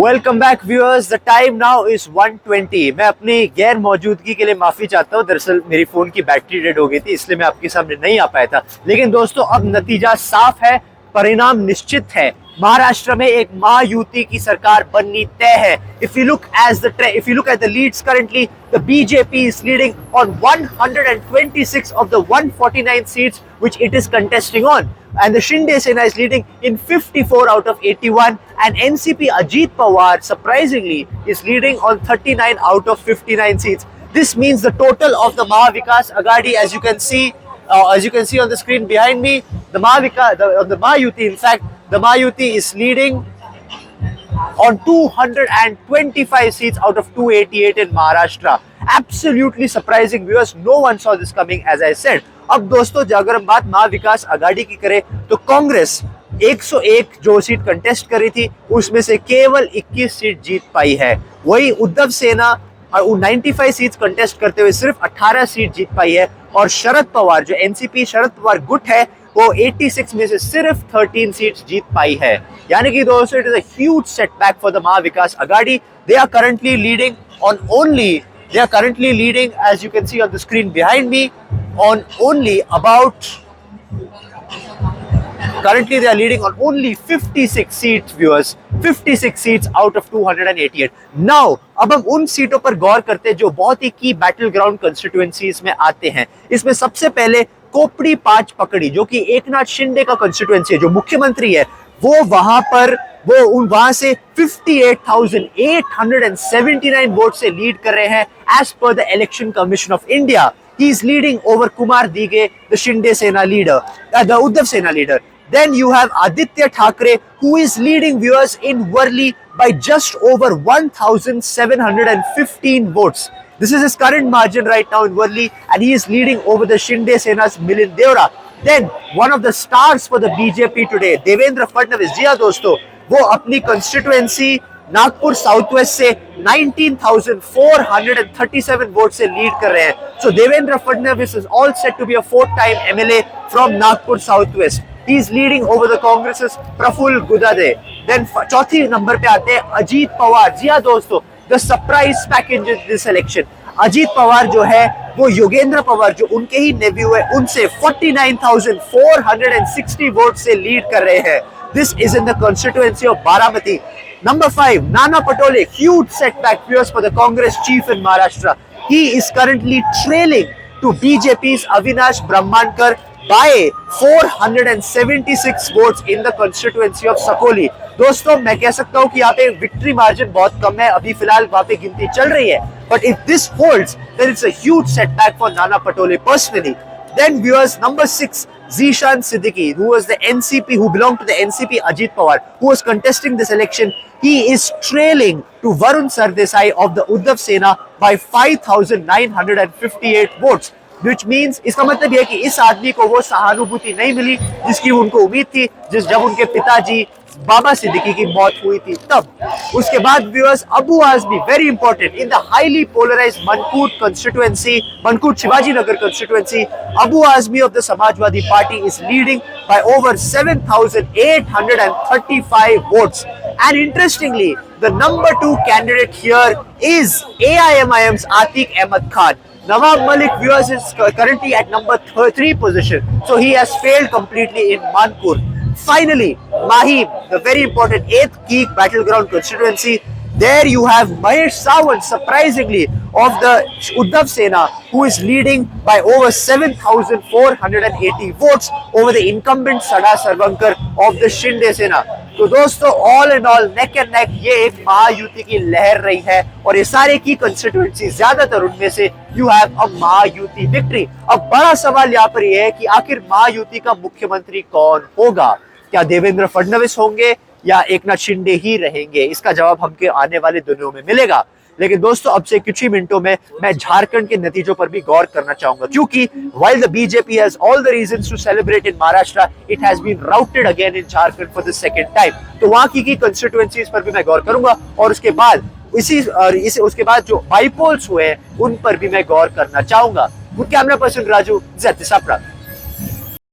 Welcome back viewers. The time now is 1:20। मैं अपनी गैर मौजूदगी के लिए माफी चाहता हूँ। दरअसल मेरी फोन की बैटरी डेड हो गई थी, इसलिए मैं आपके सामने नहीं आ पाया था। लेकिन दोस्तों अब नतीजा साफ है, परिणाम निश्चित है। महाराष्ट्र में एक महायुति की सरकार बननी तय है। If you look at the leads currently, the BJP is leading on 126 of the 149 seats which it is contesting on, and the Shinde Sena is leading in 54 out of 81, and NCP Ajit Pawar surprisingly is leading on 39 out of 59 seats. This means the total of the Mahavikas Aghadi, as you can see on the screen behind me, the Mahayuti, in fact, the Mahayuti is leading on 225 seats out of 288 in Maharashtra. Absolutely surprising viewers. No one saw this coming, as I said. अब दोस्तों अगर हम बात महाविकास आघाड़ी की करें तो कांग्रेस 101 जो seat contest करी थी उसमें से केवल 21 सीट जीत पाई है। वही उद्धव सेना 95 सीट्स कंटेस्ट करते हुए सिर्फ 18 सीट जीत पाई है। और शरद पवार जो एनसीपी शरद पवार गुट है वो 86 में से सिर्फ 13 सीट्स जीत पाई है। यानी कि दोस्तों it is a huge setback for the Maha Vikas Aghadi. They are currently leading, as you can see on the screen behind me, currently they are leading on only 56 seats, viewers. 56 seats out of 288. Now, अब हम उन सीटों पर गौर करते हैं जो बहुत ही की बैटल ग्राउंड कंस्टिट्यूएंसीज में आते हैं। इसमें सबसे पहले कोपड़ी पांच पकड़ी, जो कि एकनाथ शिंदे का कंस्टिट्यूएंसी है, जो मुख्यमंत्री है, वो वहां से 58,879 वोट से लीड कर रहे हैं as per the election commission of India. He is leading over Kumar Dige, the Shinde Sena leader, the Uddhav Sena leader. Then you have Aditya Thackeray, who is leading viewers in Worli by just over 1,715 votes. This is his current margin right now in Worli, and he is leading over the Shinde Sena's Milind Deora. Then one of the stars for the BJP today, Devendra Fadnavis, जी हाँ दोस्तों, वो अपनी constituency Nagpur south waste से 19,437 vote से lead कर रहे हैं। So Devendra Fadnavis is all set to be a 4th time MLA from Nagpur south west. He is leading over the Congress Prafulla Gudadhe. Then चौथी नंबर पे आते हैं अजीत पवार। जी हाँ दोस्तों, the surprise package in this election. Ajit Pawar जो है वो योगेंद्र पवार जो उनके ही नेव्यू है उनसे 49,460 वोट से लीड कर रहे हैं। This is in the constituency of Baramati. Number 5, Nana Patole, huge setback viewers for the Congress chief in Maharashtra. He is currently trailing to BJP's Avinash Brahmankar by 476 votes in the constituency of Sakoli. दोस्तों मैं कह सकता हूँ कि यहाँ पे victory margin बहुत कम है, अभी फिलहाल वहाँ पे गिनती चल रही है। But if this holds, then it's a huge setback for Nana Patole personally. Then viewers, number 6, Zishan Siddiqui, who belonged to the NCP Ajit Pawar, who was contesting this election. He is trailing to Varun Sardesai of the Uddhav Sena by 5,958 votes. Which means इसका मतलब यह है कि इस आदमी को वो सहानुभूति नहीं मिली जिसकी उनको उम्मीद थी जब उनके पिताजी बाबा सिद्दीकी की मौत हुई थी तब। उसके बाद viewers, Abu Azmi, very important in the highly polarised Mankhurd Shivaji Nagar constituency, Abu Azmi of the Samajwadi Party is leading by over 7,835 votes. And interestingly, the number 2 candidate here is AIMIM's Atiq Ahmed Khan. Nawab Malik viewers is currently at number 3 position, so he has failed completely in Mankur. Finally, Mahim, the very important 8th key battleground constituency. There you have Mahesh Sawant, surprisingly, of the Uddhav Sena, who is leading by over 7,480 votes over the incumbent Sada Sarvankar of the Shinde Sena. तो दोस्तों all and all neck and neck ये एक महायुति की लहर रही है और ये सारे की कंस्टिट्यूएंसी ज्यादातर उनमें से you have a Mahayuti victory. अब बड़ा सवाल यहाँ पर ये है कि आखिर महायुति का मुख्यमंत्री कौन होगा? क्या देवेंद्र फडणवीस होंगे या एकनाथ शिंदे ही रहेंगे? इसका जवाब हमके आने वाले दिनों में मिलेगा। लेकिन दोस्तों अब से कुछ ही मिनटों में मैं झारखंड के नतीजों पर भी गौर करना चाहूंगा, क्योंकि while the BJP has all the reasons to celebrate in Maharashtra, it has been routed again in Jharkhand for the second time. तो वहां की कंस्टिट्यूएंसीज पर भी मैं गौर करूंगा और उसके बाद उसके बाद जो बाईपोल्स हुए हैं उन पर भी मैं गौर करना चाहूंगा। कैमरा पर्सन राजू, ज़ेड सापड़ा।